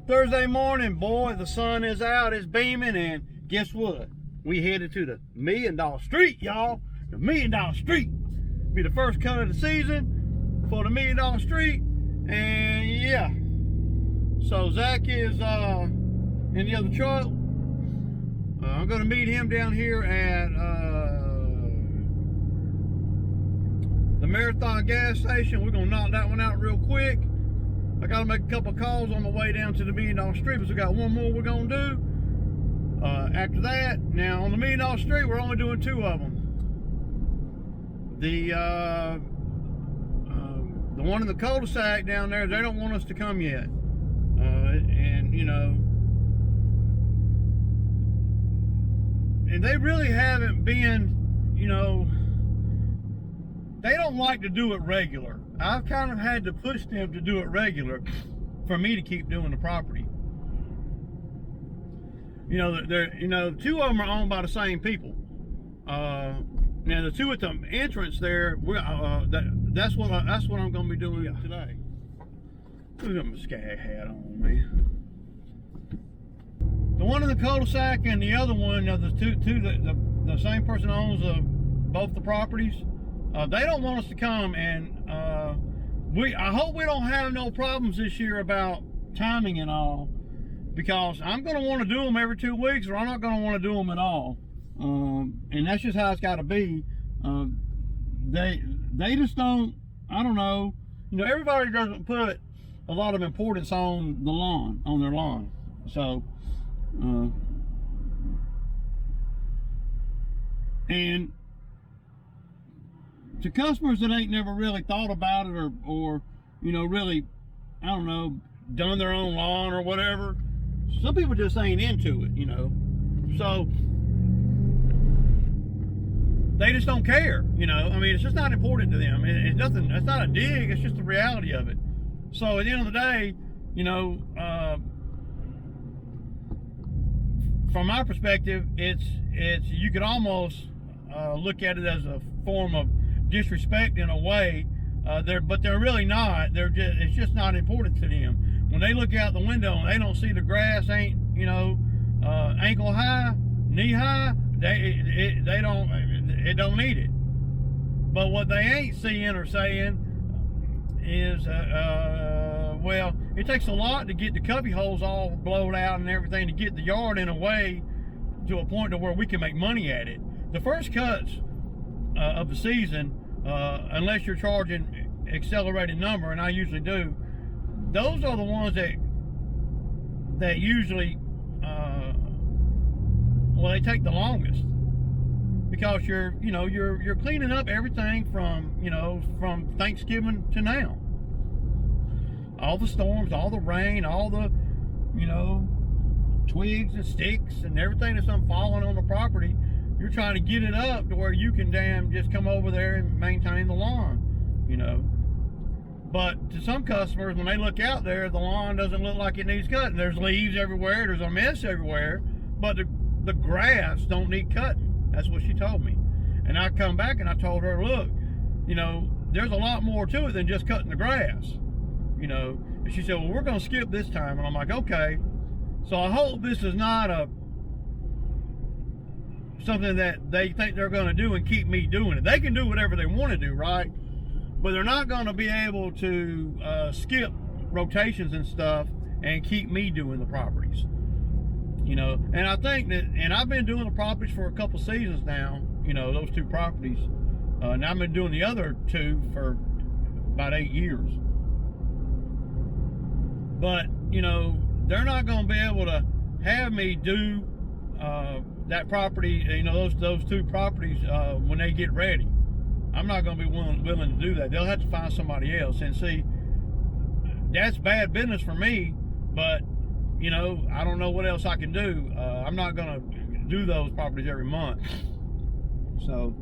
Thursday morning, boy, the sun is out, it's beaming, and guess what? We headed to the $1 Million Street, y'all. The $1 Million Street. Be the first cut of the season for the $1 Million Street. And yeah. So Zach is in the other truck. I'm gonna meet him down here at the Marathon gas station. We're gonna knock that one out real quick. I gotta make a couple calls on the way down to the $1 Million Street, because we got one more we're gonna do after that. Now on the $1 Million Street, we're only doing 2 of them. The one in the cul-de-sac down there, they don't want us to come yet, and you know, and they really haven't been, you know, they don't like to do it regular. I've kind of had to push them to do it regular for me to keep doing the property. You know, you know, 2 of them are owned by the same people. Now the 2 at the entrance there, that's what I'm going to be doing today. Look at my Scag hat on, man. The one in the cul-de-sac and the other one, the the same person owns both the properties. They don't want us to come, and I hope we don't have no problems this year about timing and all, because I'm going to want to do them every 2 weeks, or I'm not going to want to do them at all. And that's just how it's got to be. They just don't, I don't know, you know, everybody doesn't put a lot of importance on the lawn, on their lawn. So and to customers that ain't never really thought about it, or you know, really, I don't know, done their own lawn or whatever, some people just ain't into it, you know. So they just don't care, you know. I mean, it's just not important to them. It's nothing. It's not a dig. It's just the reality of it. So at the end of the day, you know, from my perspective, it's you could almost look at it as a form of disrespect in a way. But they're really not. It's just not important to them. When they look out the window and they don't see the grass ain't, you know, ankle high, knee high, it don't need it. But what they ain't seeing or saying is, well, it takes a lot to get the cubby holes all blowed out and everything, to get the yard in a way to a point to where we can make money at it. The first cuts of the season, unless you're charging accelerated number, and I usually do, those are the ones that usually, well, they take the longest, because you're cleaning up everything from Thanksgiving to now. All the storms, all the rain, all the, you know, twigs and sticks and everything that's falling on the property. You're trying to get it up to where you can just come over there and maintain the lawn, you know. But to some customers, when they look out there, the lawn doesn't look like it needs cutting. There's leaves everywhere, there's a mess everywhere, but the grass don't need cutting. That's what she told me. And I come back and I told her, look, you know, there's a lot more to it than just cutting the grass, you know. And she said, well, we're going to skip this time. And I'm like, okay. So I hope this is not something that they think they're going to do and keep me doing it. They can do whatever they want to do, right? But they're not going to be able to skip rotations and stuff and keep me doing the properties, you know. And I think that, and I've been doing the properties for a couple seasons now, you know, those 2 properties. And I've been doing the other 2 for about 8 years. But, you know, they're not going to be able to have me do that property, you know, those 2 properties when they get ready. I'm not going to be willing to do that. They'll have to find somebody else. And see, that's bad business for me, but, you know, I don't know what else I can do. I'm not going to do those properties every month. So,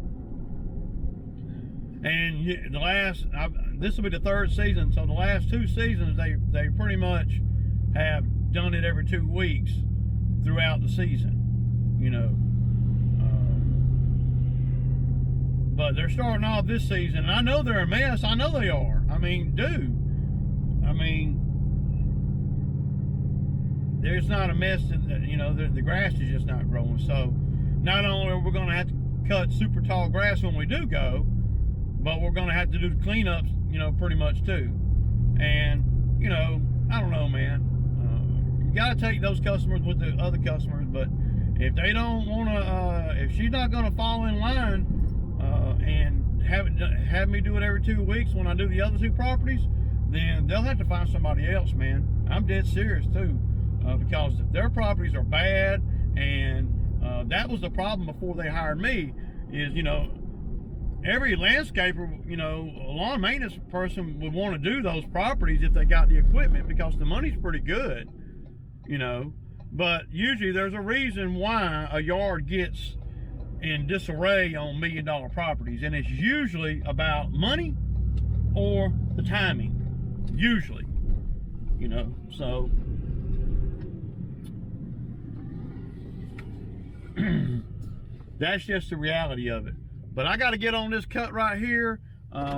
and this will be the 3rd season, so the last 2 seasons, they pretty much have done it every 2 weeks throughout the season, you know. But they're starting off this season, and I know they're a mess. I know they are. I mean, dude. I mean, there's not a mess, you know, the grass is just not growing. So not only are we going to have to cut super tall grass when we do go, but we're going to have to do the cleanups, you know, pretty much too. And, you know, I don't know, man. You got to take those customers with the other customers, but if they don't want to, if she's not going to fall in line and have me do it every 2 weeks when I do the other 2 properties, then they'll have to find somebody else, man. I'm dead serious too, because their properties are bad, and that was the problem before they hired me. Is, you know, every landscaper, you know, a lawn maintenance person would want to do those properties if they got the equipment, because the money's pretty good, you know. But usually there's a reason why a yard gets in disarray on $1 million properties, and it's usually about money or the timing, usually, you know. So that's just the reality of it. But I got to get on this cut right here,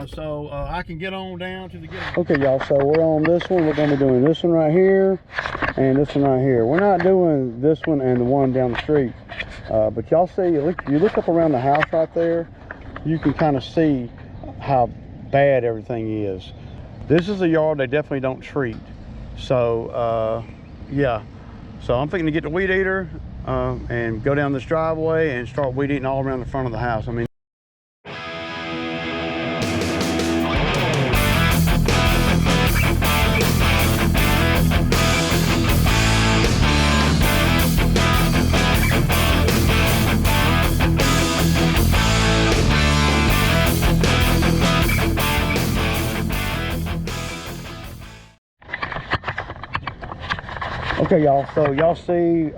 so I can get on down to the getaway. Okay, y'all, so we're on this one. We're going to be doing this one right here and this one right here. We're not doing this one and the one down the street. But y'all see, you look up around the house right there, you can kind of see how bad everything is. This is a yard they definitely don't treat. So, yeah. So I'm thinking to get the weed eater and go down this driveway and start weed eating all around the front of the house. I mean, okay, y'all, so y'all see,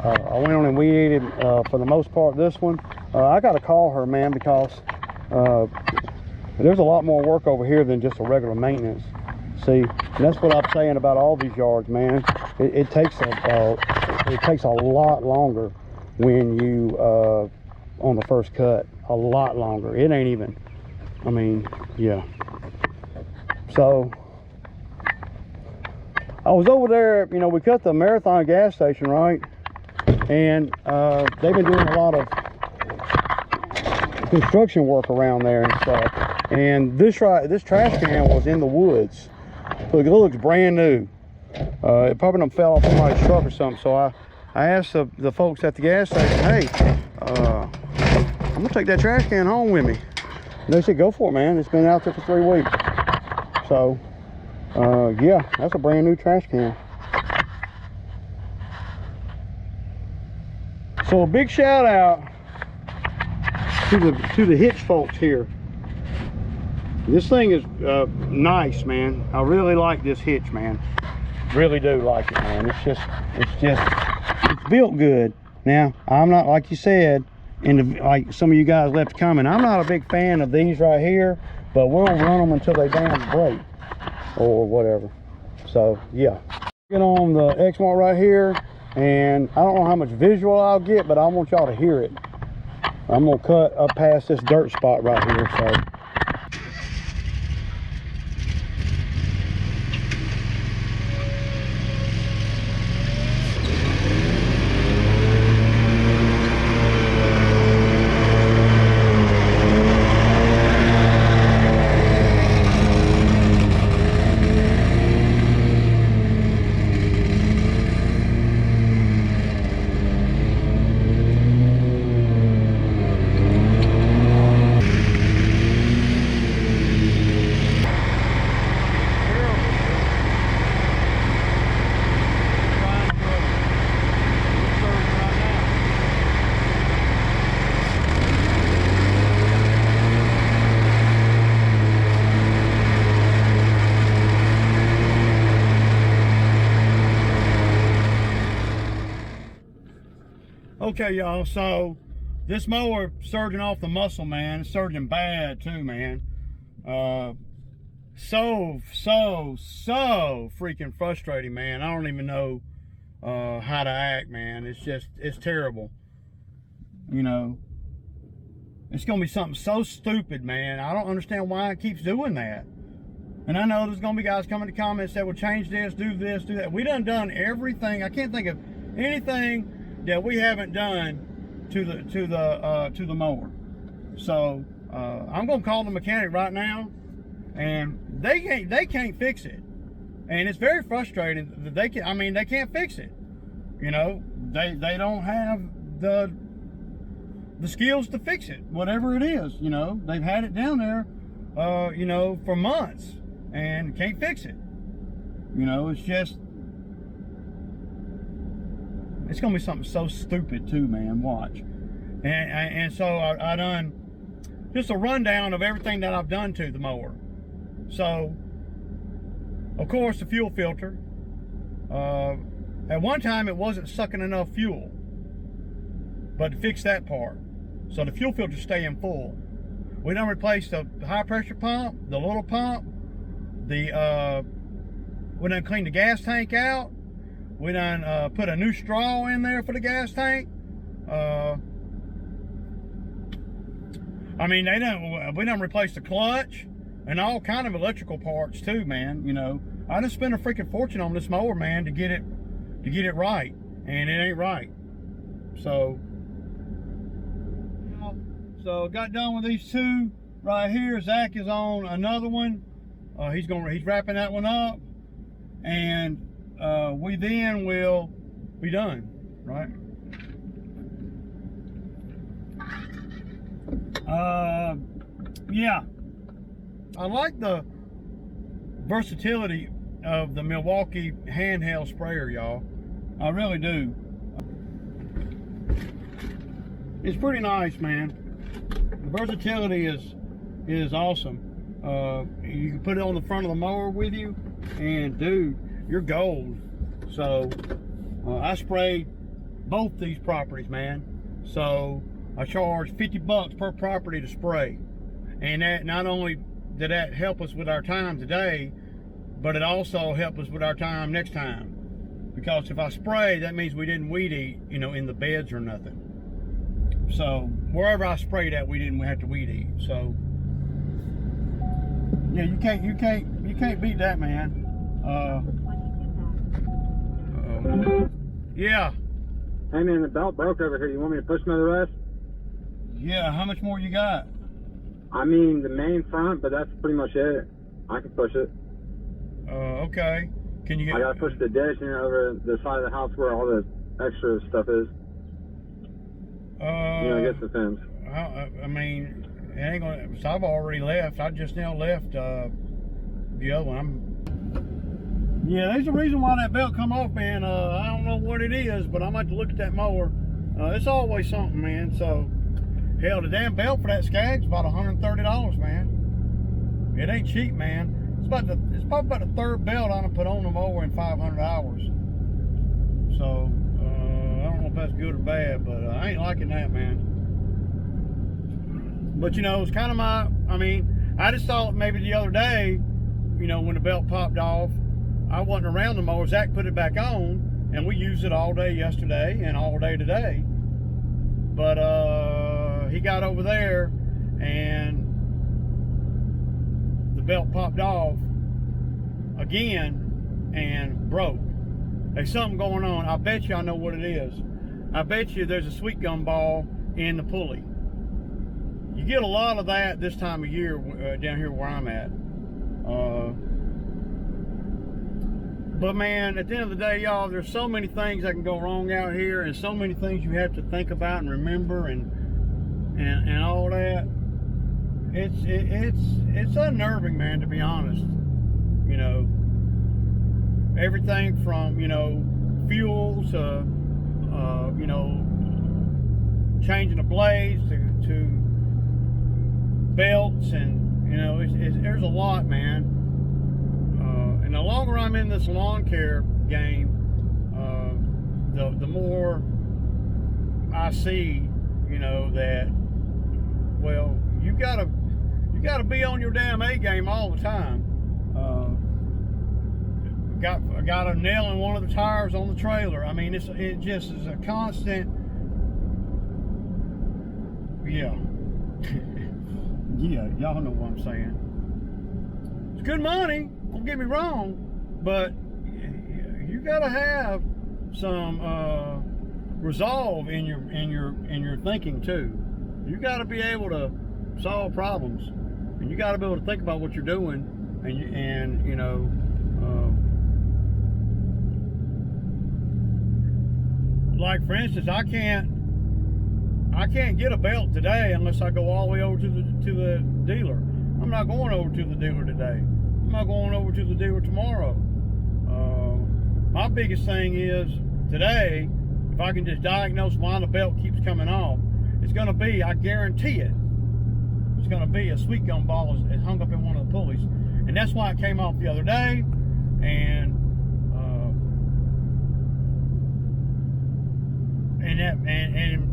I went on and weeded for the most part this one. I got to call her, man, because there's a lot more work over here than just a regular maintenance. See, and that's what I'm saying about all these yards, man. It takes a lot longer when you on the first cut. A lot longer. It ain't even, I mean, yeah. So I was over there, you know, we cut the Marathon gas station, right? And they've been doing a lot of construction work around there and stuff. And this trash can was in the woods. Look, it looks brand new. It probably done fell off somebody's truck or something. So I asked the folks at the gas station, hey, I'm gonna take that trash can home with me. And they said, go for it, man. It's been out there for 3 weeks. So yeah, that's a brand new trash can. So a big shout out to the hitch folks here. This thing is nice, man. I really like this hitch, man. Really do like it, man. It's built good. Now, I'm not, like you said, like some of you guys left a comment, I'm not a big fan of these right here, but we'll run them until they damn break or whatever. So yeah, get on the X-Mart right here, and I don't know how much visual I'll get, but I want y'all to hear it. I'm gonna cut up past this dirt spot right here. So okay, y'all, so this mower surging off the muscle, man. It's surging bad too, man. So freaking frustrating, man. I don't even know how to act, man. It's terrible. You know, it's gonna be something so stupid, man. I don't understand why it keeps doing that. And I know there's gonna be guys coming to comments that will change this, do that. We done everything. I can't think of anything that we haven't done to the mower. So I'm gonna call the mechanic right now, and they can't fix it. And it's very frustrating that they can't fix it. You know, they don't have the skills to fix it, whatever it is. You know, they've had it down there, you know, for months and can't fix it. You know, it's gonna be something so stupid too, man. Watch. And so I done just a rundown of everything that I've done to the mower. So, of course, the fuel filter. At one time, it wasn't sucking enough fuel, but to fix that part, so the fuel filter's staying full. We done replaced the high pressure pump, the little pump. We done cleaned the gas tank out. We done put a new straw in there for the gas tank. I mean, we done replaced the clutch and all kind of electrical parts too, man. You know, I done spent a freaking fortune on this mower, man, to get it right, and it ain't right. So got done with these two right here. Zach is on another one. He's wrapping that one up, and we then will be done, right? Yeah, I like the versatility of the Milwaukee handheld sprayer, y'all. I really do. It's pretty nice, man. The versatility is awesome. You can put it on the front of the mower with you, and dude, you're gold. So I sprayed both these properties, man. So I charge $50 per property to spray, and that not only did that help us with our time today, but it also helped us with our time next time. Because if I spray, that means we didn't weed eat, you know, in the beds or nothing. So wherever I sprayed at, we didn't have to weed eat. So yeah, you can't beat that, man. Yeah. Hey man, the belt broke over here. You want me to push another rest? Yeah, how much more you got? I mean, the main front, but that's pretty much it. I can push it. Okay. Can you get... I gotta push the dish and over the side of the house where all the extra stuff is. You know, against the fence. I mean, it ain't gonna... So I've already left. I just now left the other one. Yeah, there's a reason why that belt come off, man. I don't know what it is, but I'm going to have to look at that mower. It's always something, man. So, hell, the damn belt for that Scag's about $130, man. It ain't cheap, man. It's probably about the third belt I done put on the mower in 500 hours. So, I don't know if that's good or bad, but I ain't liking that, man. But, you know, it's kind of I mean, I just thought maybe the other day, you know, when the belt popped off, I wasn't around the mower. Zach put it back on, and we used it all day yesterday and all day today. But he got over there, and the belt popped off again and broke. There's something going on. I bet you I know what it is. I bet you there's a sweet gum ball in the pulley. You get a lot of that this time of year down here where I'm at. But man, at the end of the day, y'all, there's so many things that can go wrong out here, and so many things you have to think about and remember, and all that. It's unnerving, man, to be honest. You know, everything from, you know, fuel to you know, changing the blades to belts, and you know, there's a lot, man. And the longer I'm in this lawn care game, the more I see, you know, that, well, you gotta be on your damn A game all the time. I got a nail in one of the tires on the trailer. I mean, it just is a constant. Yeah. Yeah, y'all know what I'm saying. It's good money, don't get me wrong, but you gotta have some resolve in your thinking too. You gotta be able to solve problems, and you gotta be able to think about what you're doing, and you know, like for instance, I can't get a belt today unless I go all the way over to the dealer. I'm not going over to the dealer today. I'm not going over to the dealer tomorrow. My biggest thing is today, if I can just diagnose why the belt keeps coming off, it's going to be, I guarantee it, it's going to be a sweet gum ball is hung up in one of the pulleys. And that's why it came off the other day. And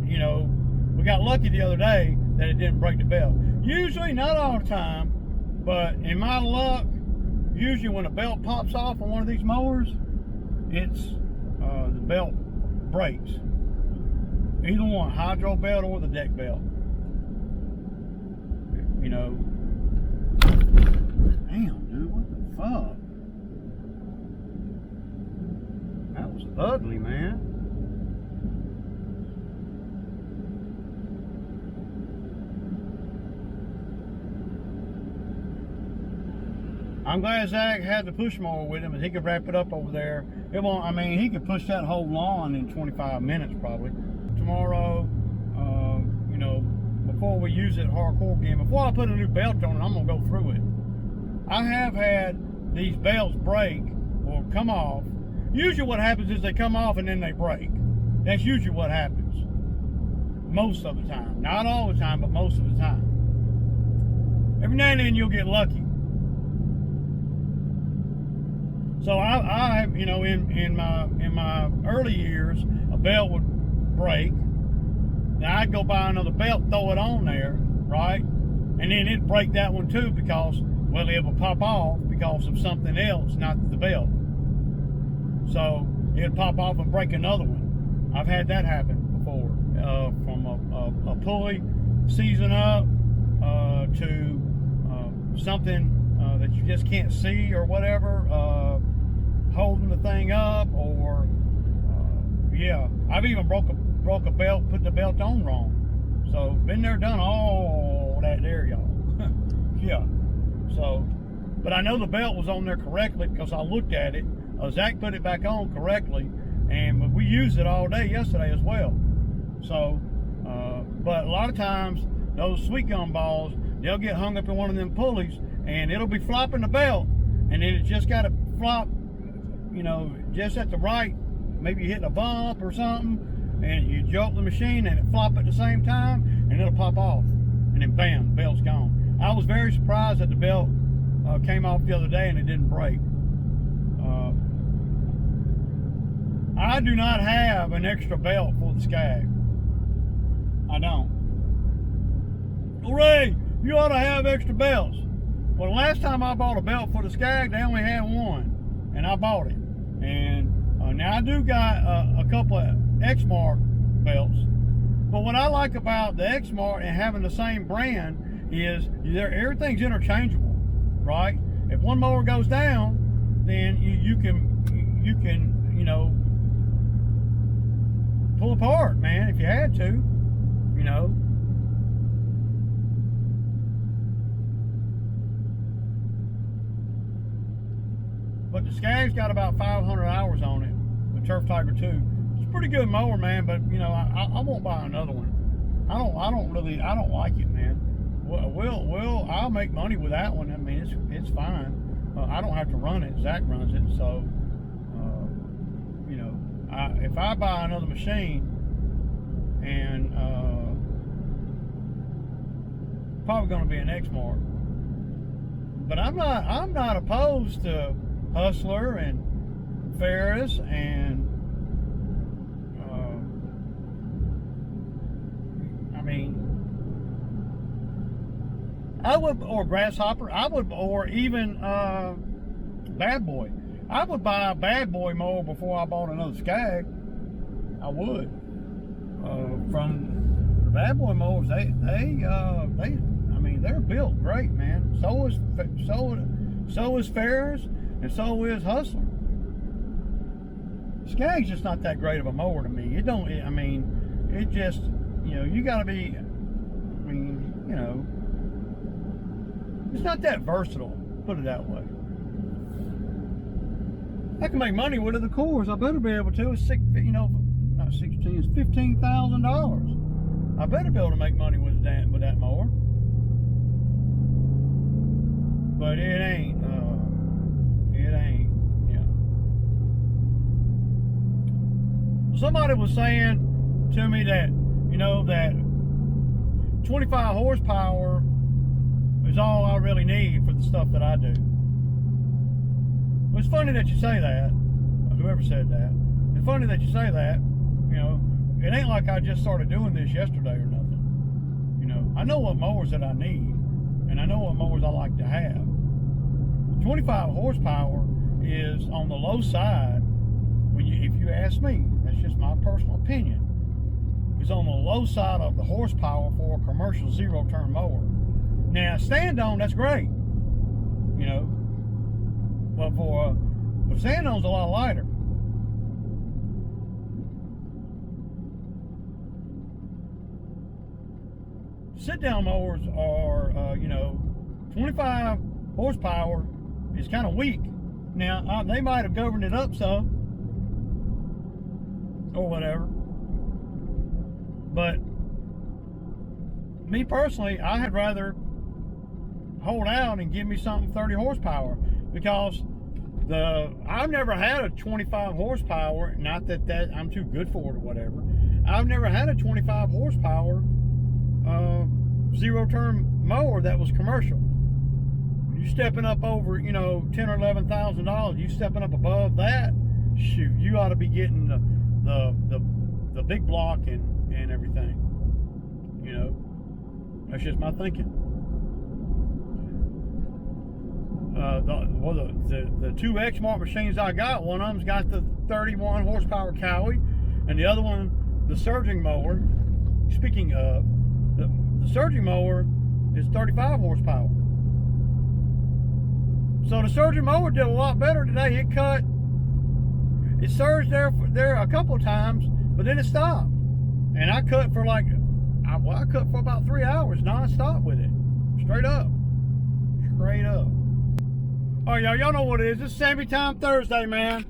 you know, we got lucky the other day that it didn't break the belt. Usually, not all the time, but in my luck, usually when a belt pops off on one of these mowers, it's the belt breaks. Either one, hydro belt or the deck belt. You know. Damn, dude, what the fuck? That was ugly, man. I'm glad Zach had the push mower with him, and he could wrap it up over there. It won't. I mean, he could push that whole lawn in 25 minutes probably. Tomorrow, you know, before we use it hardcore again, before I put a new belt on it, I'm gonna go through it. I have had these belts break or come off. Usually, what happens is they come off and then they break. That's usually what happens. Most of the time, not all the time, but most of the time. Every now and then you'll get lucky. So I you know, in my early years, a belt would break. Now I'd go buy another belt, throw it on there, right? And then it'd break that one too because, well, it would pop off because of something else, not the belt. So it'd pop off and break another one. I've had that happen before, from a pulley seizing up to something that you just can't see or whatever, holding the thing up, or yeah, I've even broke a belt, put the belt on wrong. So been there, done all that there, y'all. Yeah. So, but I know the belt was on there correctly because I looked at it. Zach put it back on correctly, and we used it all day yesterday as well. So, but a lot of times those sweet gum balls, they'll get hung up in one of them pulleys, and it'll be flopping the belt, and then it just got to flop, you know, just at the right, maybe you hit a bump or something, and you jolt the machine and it flop at the same time, and it'll pop off, and then bam, the belt's gone. I was very surprised that the belt came off the other day and it didn't break. I do not have an extra belt for the Scag. I don't. Hooray! You ought to have extra belts. Well, the last time I bought a belt for the Scag, they only had one, and I bought it. And now I do got a couple of X-Mark belts. But what I like about the X-Mark and having the same brand is everything's interchangeable, right? If one mower goes down, then you can, you know, pull apart, man, if you had to, you know. But the Scag's got about 500 hours on it, the Turf Tiger 2. It's a pretty good mower, man, but you know, I won't buy another one. I don't like it, man. I'll make money with that one. I mean, it's fine. I don't have to run it. Zach runs it, so you know, if I buy another machine, and probably going to be an X-Mark, but I'm not opposed to Hustler and Ferris and I mean, I would, or Grasshopper, I would, or even Bad Boy. I would buy a Bad Boy mower before I bought another Scag. I would. From the Bad Boy mowers, they I mean, they're built great, man. So So is Ferris, and so is Hustler. Scag's just not that great of a mower to me. It don't. I mean, it just, you know, you got to be. I mean, you know, it's not that versatile. Put it that way. I can make money with it, of course. I better be able to. It's not 16. It's $15,000. I better be able to make money with that mower. But it ain't. It ain't. Yeah. Somebody was saying to me that, you know, that 25 horsepower is all I really need for the stuff that I do. Well, it's funny that you say that. Whoever said that. It's funny that you say that. You know, it ain't like I just started doing this yesterday or nothing. You know, I know what mowers that I need, and I know what mowers I like to have. 25 horsepower is on the low side. If you ask me, that's just my personal opinion. It's on the low side of the horsepower for a commercial zero-turn mower. Now, stand-on, that's great. You know, but but stand-on's a lot lighter. Sit-down mowers are, you know, 25 horsepower is kind of weak. Now, they might have governed it up some, or whatever. But me personally, I'd rather hold out and give me something 30 horsepower, because I've never had a 25 horsepower, not that I'm too good for it or whatever. I've never had a 25 horsepower zero-turn mower that was commercial. You stepping up over, you know, $10,000 or $11,000, you stepping up above that, shoot, you ought to be getting the big block and everything. You know, that's just my thinking. The two Exmark machines I got, one of them's got the 31 horsepower Cowie, and the other one, the surging mower. Speaking of, the surging mower is 35 horsepower. So the surging mower did a lot better today. It surged there a couple of times, but then it stopped. And I cut for I cut for about 3 hours non-stop with it. Straight up. Straight up. All right, y'all know what it is. It's Sammy Time Thursday, man.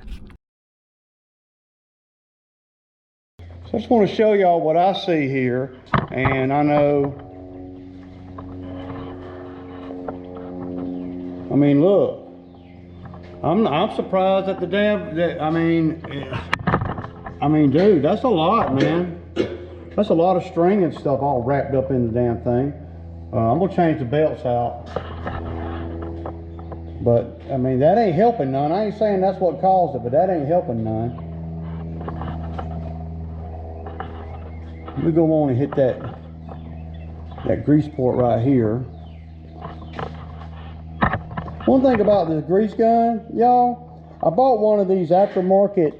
So I just want to show y'all what I see here. And I know, I mean, look. I'm surprised at the damn, I mean, dude, that's a lot, man. That's a lot of string and stuff all wrapped up in the damn thing. I'm gonna change the belts out. But, I mean, that ain't helping none. I ain't saying that's what caused it, but that ain't helping none. Let me go on and hit that grease port right here. One thing about this grease gun, y'all, I bought one of these aftermarket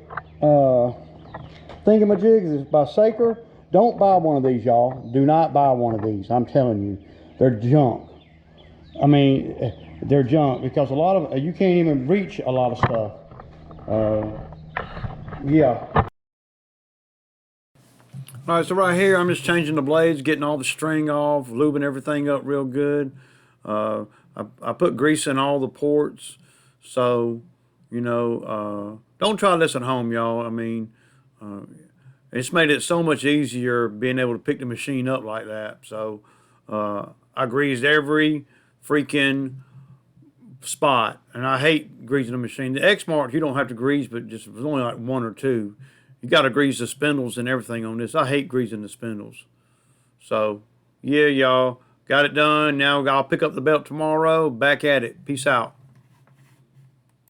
thingamajigs. It's by Saker. Don't buy one of these, y'all. Do not buy one of these. I'm telling you, they're junk. I mean, they're junk, because a lot of you can't even reach a lot of stuff. Yeah. All right, so right here, I'm just changing the blades, getting all the string off, lubing everything up real good. I put grease in all the ports, so, you know, don't try this at home, y'all. I mean, it's made it so much easier being able to pick the machine up like that. So I greased every freaking spot, and I hate greasing the machine. The Exmark, you don't have to grease, but just there's only like one or two. You got to grease the spindles and everything on this. I hate greasing the spindles. So yeah, y'all, got it done. Now I'll pick up the belt tomorrow. Back at it. Peace out.